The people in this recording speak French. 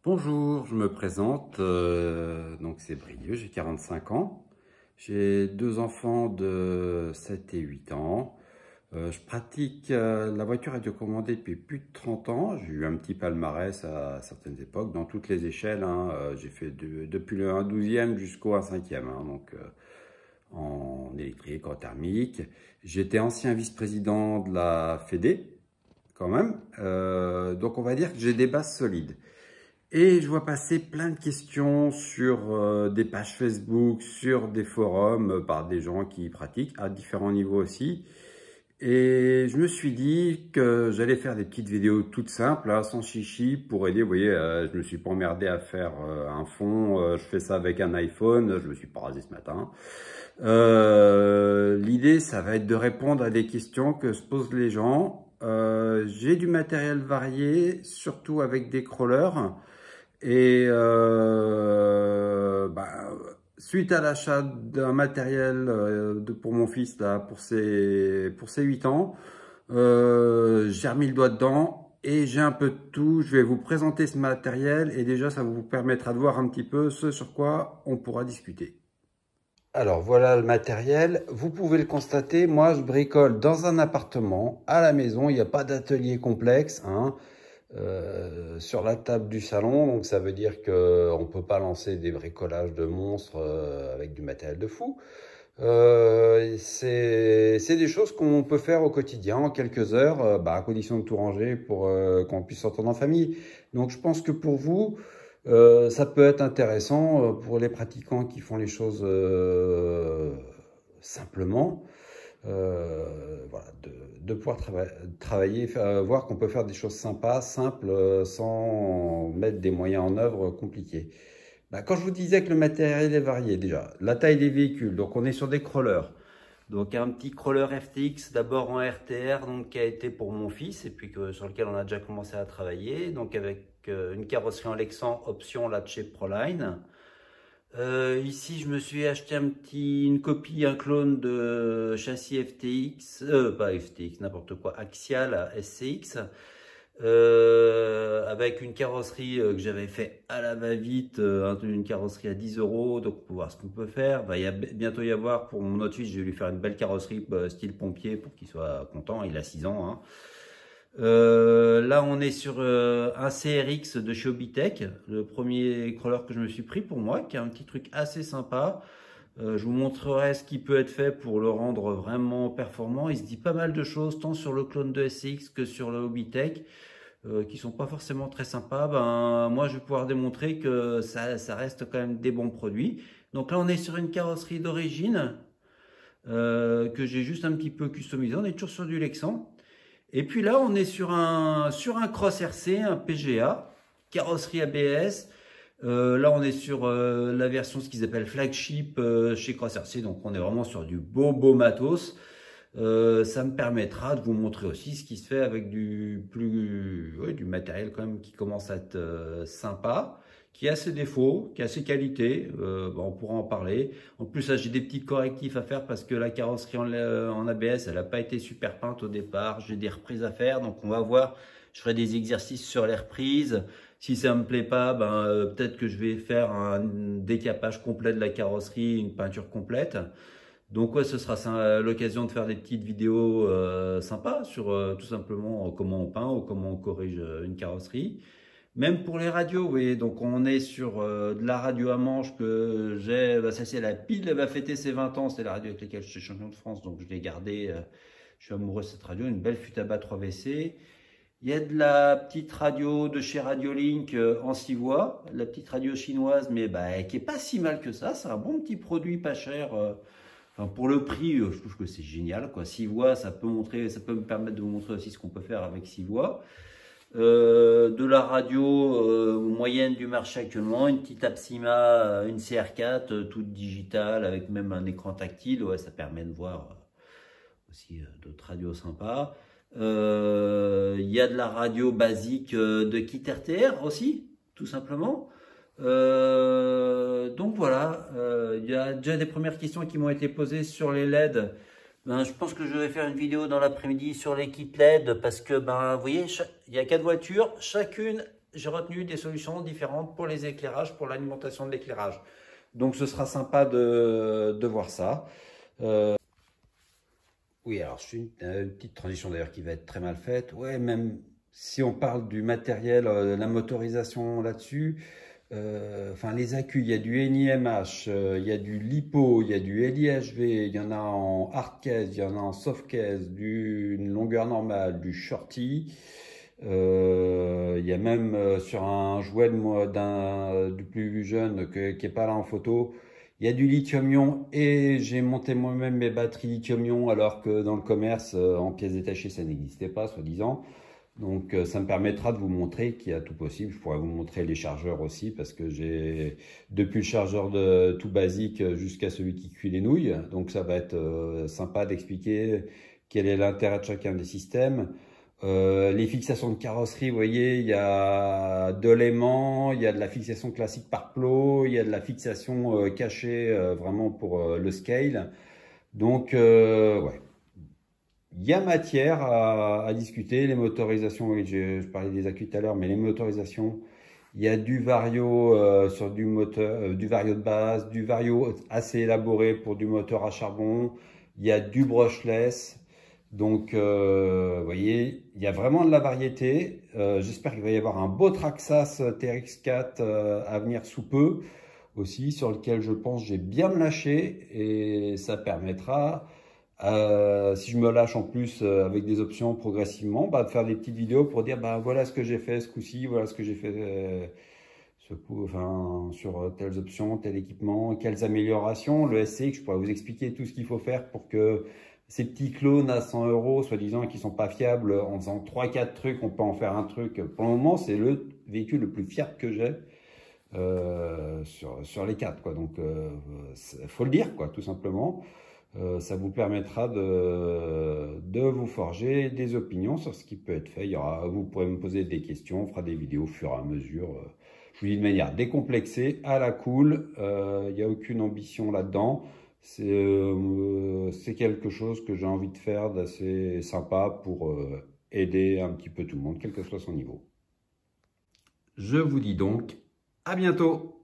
Bonjour, je me présente, donc c'est Brieux, j'ai 45 ans. J'ai deux enfants de 7 et 8 ans. Je pratique la voiture radiocommandée depuis plus de 30 ans. J'ai eu un petit palmarès à certaines époques, dans toutes les échelles, hein. J'ai fait depuis le 1/12e jusqu'au 1/5e, hein, donc en électrique, en thermique. J'étais ancien vice-président de la Fédé, quand même. Donc on va dire que j'ai des bases solides. Et je vois passer plein de questions sur des pages Facebook, sur des forums par des gens qui pratiquent à différents niveaux aussi. Et je me suis dit que j'allais faire des petites vidéos toutes simples, là, sans chichi, pour aider. Vous voyez, je me suis pas emmerdé à faire un fond. Je fais ça avec un iPhone. Je me suis pas rasé ce matin. L'idée, ça va être de répondre à des questions que se posent les gens. J'ai du matériel varié, surtout avec des crawlers. Et suite à l'achat d'un matériel pour mon fils, là, pour ses 8 ans, j'ai remis le doigt dedans et j'ai un peu de tout. Je vais vous présenter ce matériel et déjà, ça vous permettra de voir un petit peu ce sur quoi on pourra discuter. Alors voilà le matériel, vous pouvez le constater, moi je bricole dans un appartement, à la maison, il n'y a pas d'atelier complexe, hein. Sur la table du salon, donc ça veut dire qu'on ne peut pas lancer des bricolages de monstres avec du matériel de fou. C'est des choses qu'on peut faire au quotidien en quelques heures, à condition de tout ranger pour qu'on puisse s'entendre en famille. Donc je pense que pour vous, ça peut être intéressant pour les pratiquants qui font les choses simplement. Voilà, de pouvoir travailler, voir qu'on peut faire des choses sympas, simples, sans mettre des moyens en œuvre compliqués. Quand je vous disais que le matériel est varié, déjà, la taille des véhicules, donc on est sur des crawlers. Donc un petit crawler FTX, d'abord en RTR, donc, qui a été pour mon fils, et puis sur lequel on a déjà commencé à travailler, donc avec une carrosserie en Lexan, option là de chez Proline. Ici, je me suis acheté une copie, un clone de châssis FTX, pas FTX, n'importe quoi, Axial SCX, avec une carrosserie que j'avais fait à la va-vite, une carrosserie à 10 €, donc pour voir ce qu'on peut faire. Il y a bientôt y avoir, pour mon autre fils, je vais lui faire une belle carrosserie style pompier pour qu'il soit content, il a 6 ans, hein. Là, on est sur un CRX de chez Obitech, le premier crawler que je me suis pris pour moi, qui est un petit truc assez sympa. Je vous montrerai ce qui peut être fait pour le rendre vraiment performant. Il se dit pas mal de choses, tant sur le clone de SCX que sur le Obitech, qui sont pas forcément très sympas. Moi, je vais pouvoir démontrer que ça reste quand même des bons produits. Donc là, on est sur une carrosserie d'origine que j'ai juste un petit peu customisé. On est toujours sur du Lexan. Et puis là, on est sur un Cross RC, un PGA, carrosserie ABS. Là, on est sur la version, ce qu'ils appellent flagship chez Cross RC. Donc, on est vraiment sur du beau matos. Ça me permettra de vous montrer aussi ce qui se fait avec du matériel quand même qui commence à être sympa, qui a ses défauts, qui a ses qualités. On pourra en parler. En plus, là, j'ai des petits correctifs à faire parce que la carrosserie en ABS, elle n'a pas été super peinte au départ. J'ai des reprises à faire, donc on va voir. Je ferai des exercices sur les reprises. Si ça me plaît pas, peut-être que je vais faire un décapage complet de la carrosserie, une peinture complète. Donc ouais, ce sera l'occasion de faire des petites vidéos sympas sur tout simplement comment on peint ou comment on corrige une carrosserie. Même pour les radios, vous voyez, donc on est sur de la radio à manche que j'ai, ça c'est la pile, elle va fêter ses 20 ans, c'est la radio avec laquelle je suis champion de France, donc je l'ai gardée, je suis amoureux de cette radio, une belle Futaba 3VC. Il y a de la petite radio de chez Radiolink en 6 voix, la petite radio chinoise, mais qui est pas si mal que ça, c'est un bon petit produit pas cher. Enfin, pour le prix, je trouve que c'est génial, quoi. 6 voix, ça peut me permettre de vous montrer aussi ce qu'on peut faire avec 6 voix. De la radio moyenne du marché actuellement, une petite Apsima, une CR4, toute digitale, avec même un écran tactile. Ouais, ça permet de voir aussi d'autres radios sympas. Il y a de la radio basique de kit RTR aussi, tout simplement. Donc voilà, il y a déjà des premières questions qui m'ont été posées sur les LED. Je pense que je vais faire une vidéo dans l'après-midi sur les kits LED parce que vous voyez, il y a 4 voitures, chacune j'ai retenu des solutions différentes pour les éclairages, pour l'alimentation de l'éclairage. Donc ce sera sympa de voir ça. Oui, alors je fais une petite transition d'ailleurs qui va être très mal faite. Ouais, même si on parle du matériel, la motorisation là-dessus, enfin les accus, il y a du NiMH, il y a du LiPo, il y a du LiHV, il y en a en hard case, il y en a en soft case, d'une longueur normale, du shorty. Il y a même sur un jouet du plus jeune qui est pas là en photo, il y a du lithium-ion et j'ai monté moi-même mes batteries lithium-ion alors que dans le commerce, en pièces détachées, ça n'existait pas, soi-disant. Donc ça me permettra de vous montrer qu'il y a tout possible. Je pourrais vous montrer les chargeurs aussi parce que j'ai depuis le chargeur tout basique jusqu'à celui qui cuit les nouilles. Donc ça va être sympa d'expliquer quel est l'intérêt de chacun des systèmes. Les fixations de carrosserie, vous voyez, il y a de l'aimant, il y a de la fixation classique par plot, il y a de la fixation cachée vraiment pour le scale. Donc, ouais, il y a matière à discuter. Les motorisations, oui, je parlais des accus tout à l'heure, mais les motorisations, il y a du vario sur du moteur, du vario de base, du vario assez élaboré pour du moteur à charbon. Il y a du brushless. Donc, vous voyez, il y a vraiment de la variété. J'espère qu'il va y avoir un beau Traxxas TRX4 à venir sous peu aussi, sur lequel je pense j'ai bien me lâcher et ça permettra, si je me lâche en plus avec des options progressivement, bah, de faire des petites vidéos pour dire bah, voilà ce que j'ai fait ce coup-ci, voilà ce que j'ai fait ce coup, enfin, sur telles options, tel équipement, quelles améliorations. Le SCX, je pourrais vous expliquer tout ce qu'il faut faire pour que ces petits clones à 100 €, soi-disant, qui sont pas fiables, en faisant 3-4 trucs, on peut en faire un truc. Pour le moment, c'est le véhicule le plus fiable que j'ai sur les 4, quoi. Donc, faut le dire, quoi, tout simplement. Ça vous permettra de vous forger des opinions sur ce qui peut être fait. Vous pourrez me poser des questions, on fera des vidéos au fur et à mesure. Je vous dis de manière décomplexée, à la cool. Il n'y a aucune ambition là-dedans. C'est quelque chose que j'ai envie de faire d'assez sympa pour aider un petit peu tout le monde, quel que soit son niveau. Je vous dis donc à bientôt!